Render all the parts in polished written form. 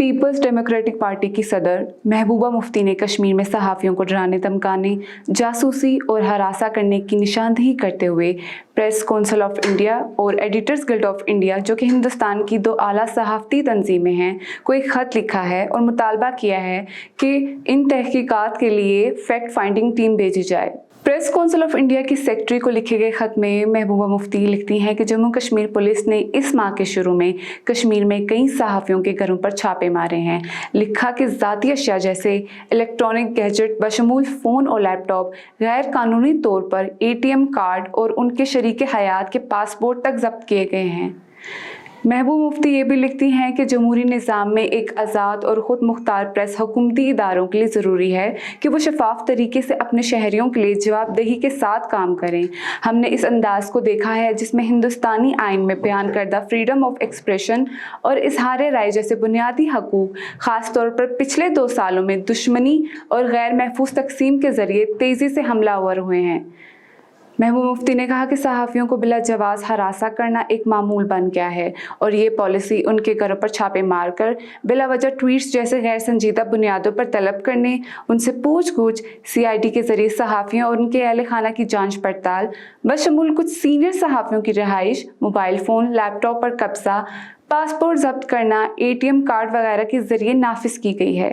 Peoples democratic party की सदर महबूबा मुफ्ती ने कश्मीर में सहाफ़ियों को डराने धमकाने, जासूसी और हरासा करने की निशानदेही करते हुए प्रेस काउंसिल ऑफ इंडिया और एडिटर्स गिल्ड ऑफ इंडिया, जो कि हिंदुस्तान की दो आला सहाफ़ती तंजीमें हैं, को एक ख़त लिखा है और मुतालबा किया है कि इन तहकीकात के लिए फैक्ट फाइंडिंग टीम भेजी जाए। प्रेस काउंसिल ऑफ इंडिया की सेक्रेटरी को लिखे गए खत में महबूबा मुफ्ती लिखती हैं कि जम्मू कश्मीर पुलिस ने इस माह के शुरू में कश्मीर में कई सहाफ़ियों के घरों पर छापे मारे हैं। लिखा कि ज़ाती अशिया जैसे इलेक्ट्रॉनिक गैजेट बशमूल फ़ोन और लैपटॉप, गैर कानूनी तौर पर ATM कार्ड और उनके शरीक हयात के पासपोर्ट तक जब्त किए गए हैं। महबूबा मुफ्ती ये भी लिखती हैं कि जमहूरी निज़ाम में एक आज़ाद और ख़ुद मुख्तार प्रेस हुकूमती इदारों के लिए ज़रूरी है कि वो शफाफ तरीके से अपने शहरियों के लिए जवाबदेही के साथ काम करें। हमने इस अंदाज़ को देखा है जिसमें हिंदुस्तानी आइन में बयान करदा फ्रीडम ऑफ एक्सप्रेशन और इजहार राय जैसे बुनियादी हकूक़ ख़ास तौर पर पिछले 2 सालों में दुश्मनी और गैर महफूज तकसीम के ज़रिए तेज़ी से हमलावर हुए हैं। महबूबा मुफ्ती ने कहा कि सहाफ़ियों को बिला जवाज़ हरासा करना एक मामूल बन गया है और ये पॉलिसी उनके घरों पर छापे मारकर बिला वजह ट्वीट्स जैसे गैर संजीदा बुनियादों पर तलब करने, उनसे पूछ-गछ, CID के ज़रिए सहाफ़ियों और उनके अहल खाना की जांच पड़ताल, बशमूल कुछ सीनियर सहाफ़ियों की रिहाइश, मोबाइल फ़ोन, लैपटॉप पर कब्ज़ा, पासपोर्ट जब्त करना, ATM कार्ड वगैरह के ज़रिए नाफिज की गई है।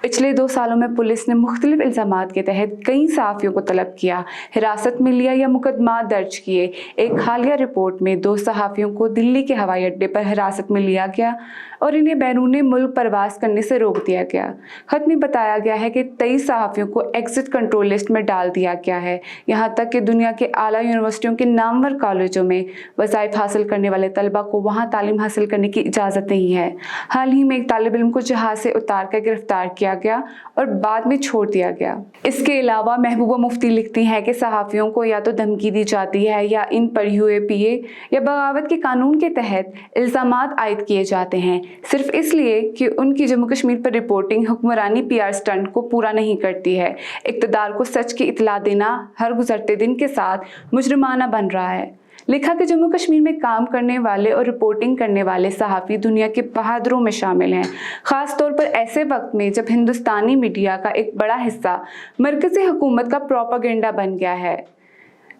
पिछले 2 सालों में पुलिस ने मुख्तलिफ इल्ज़ामात के तहत कई सहाफ़ियों को तलब किया, हिरासत में लिया या मुकदमा दर्ज किए। एक हालिया रिपोर्ट में 2 सहाफ़ियों को दिल्ली के हवाई अड्डे पर हिरासत में लिया गया और इन्हें बैरून मुल्क परवास करने से रोक दिया गया। खत में बताया गया है कि 23 सहाफ़ियों को एग्जिट कंट्रोल लिस्ट में डाल दिया गया है। यहाँ तक कि दुनिया के आला यूनिवर्सिटियों के नामवर कॉलेजों में वज़ाइफ हासिल करने वाले तलबा को वहाँ तालीम हासिल करने की इजाज़त नहीं है। हाल ही में एक तालिब इल्म को जहाज़ से उतार कर गिरफ्तार किया गया और बाद में छोड़ दिया गया। इसके अलावा महबूबा मुफ्ती लिखती हैं कि सहाफ़ियों को या तो धमकी दी जाती है या इन पर UAPA या बगावत के कानून के तहत इल्ज़ामात आयद किए जाते हैं, सिर्फ इसलिए कि उनकी जम्मू कश्मीर पर रिपोर्टिंग हुक्मरानी PR स्टंट को पूरा नहीं करती है। इक़्तिदार को सच की इतला देना हर गुज़रते दिन के साथ मुजरिमाना बन रहा है। लिखा कि जम्मू कश्मीर में काम करने वाले और रिपोर्टिंग करने वाले सहाफ़ी दुनिया के बहादुरों में शामिल हैं, ख़ास तौर पर ऐसे वक्त में जब हिंदुस्तानी मीडिया का एक बड़ा हिस्सा मरकज़ी हुकूमत का प्रोपेगेंडा बन गया है।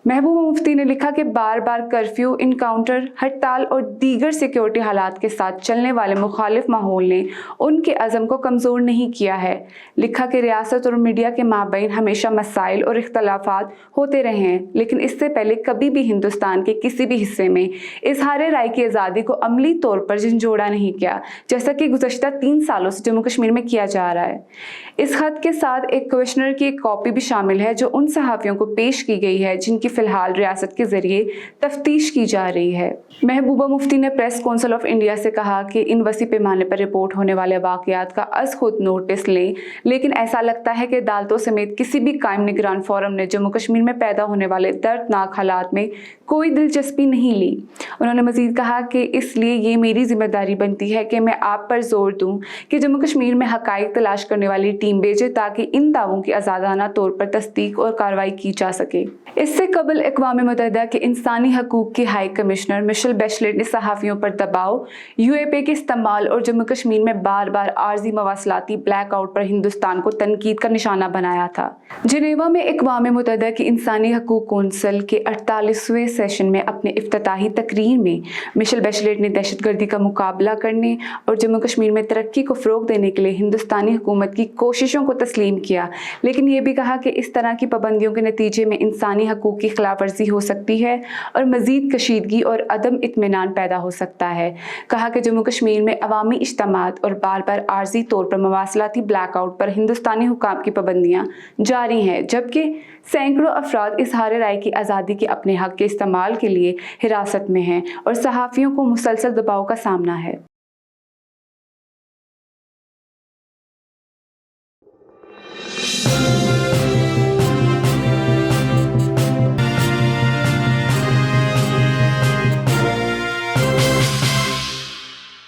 महबूबा मुफ्ती ने लिखा कि बार बार कर्फ्यू, इनकाउंटर, हड़ताल और दीगर सिक्योरिटी हालात के साथ चलने वाले मुखालिफ माहौल ने उनके अज़म को कमज़ोर नहीं किया है। लिखा कि रियासत और मीडिया के माबैन हमेशा मसाइल और इख्तलाफात होते रहे हैं, लेकिन इससे पहले कभी भी हिंदुस्तान के किसी भी हिस्से में इजहार राय की आज़ादी को अमली तौर पर झंझोड़ा नहीं किया, जैसा कि गुज़श्ता 3 सालों से जम्मू कश्मीर में किया जा रहा है। इस खत के साथ एक क्वेश्चनर की एक कॉपी भी शामिल है जो उन सहाफ़ियों को पेश की गई है जिनकी फ़िलहाल रियासत के ज़रिए तफ्तीश की जा रही है। महबूबा मुफ्ती ने प्रेस काउंसिल ऑफ इंडिया से कहा कि इन वसी पैमाने पर रिपोर्ट होने वाले वाक़यात का अज़ खुद नोटिस लें, लेकिन ऐसा लगता है कि अदालतों समेत किसी भी कायम निगरान फोरम ने जम्मू कश्मीर में पैदा होने वाले दर्दनाक हालात में कोई दिलचस्पी नहीं ली। उन्होंने मज़ीद कहा कि इसलिए ये मेरी जिम्मेदारी बनती है कि मैं आप पर जोर दूँ कि जम्मू कश्मीर में हक़ाइक़ तलाश करने वाली टीम भेजे ताकि इन दावों की आज़ादाना तौर पर तस्दीक और कार्रवाई की जा सके। इससे कबल अक़वाम मुत्तहिदा के इंसानी हकूक़ की हाई कमिश्नर मिशेल बैचलेट ने सहाफ़ियों पर दबाव, UAPA के इस्तेमाल और जम्मू कश्मीर में बार बार आर्जी मवासलाती ब्लैकआउट पर हिंदुस्तान को तनकीद का निशाना बनाया था। जिनेवा में अक़वाम मुत्तहिदा की इंसानी हकूक़ कौंसिल के 48वें सेशन में अपने इफ्तिताही तकरीर में मिशेल बैचलेट ने दहशतगर्दी का मुकाबला करने और जम्मू कश्मीर में तरक्की को फ़रोग़ देने के लिए हिंदुस्तानी हुकूमत की कोशिशों को तस्लीम किया, लेकिन ये भी कहा कि इस तरह की पाबंदियों के नतीजे में इंसानी हकूक़ की खिलाफ वर्जी हो सकती है और मज़ीद कशीदगी और अदम इत्मीनान पैदा हो सकता है। कहा कि जम्मू कश्मीर में अवामी इज्तिमात और बार बार आर्जी तौर पर मवासलाती ब्लैकआउट पर हिंदुस्तानी हुकाम की पाबंदियाँ जारी हैं, जबकि सैकड़ों अफराद इजहार राय की आज़ादी के अपने हक़ के इस्तेमाल के लिए हिरासत में हैं और सहाफ़ियों को मुसलसल दबाव का सामना है।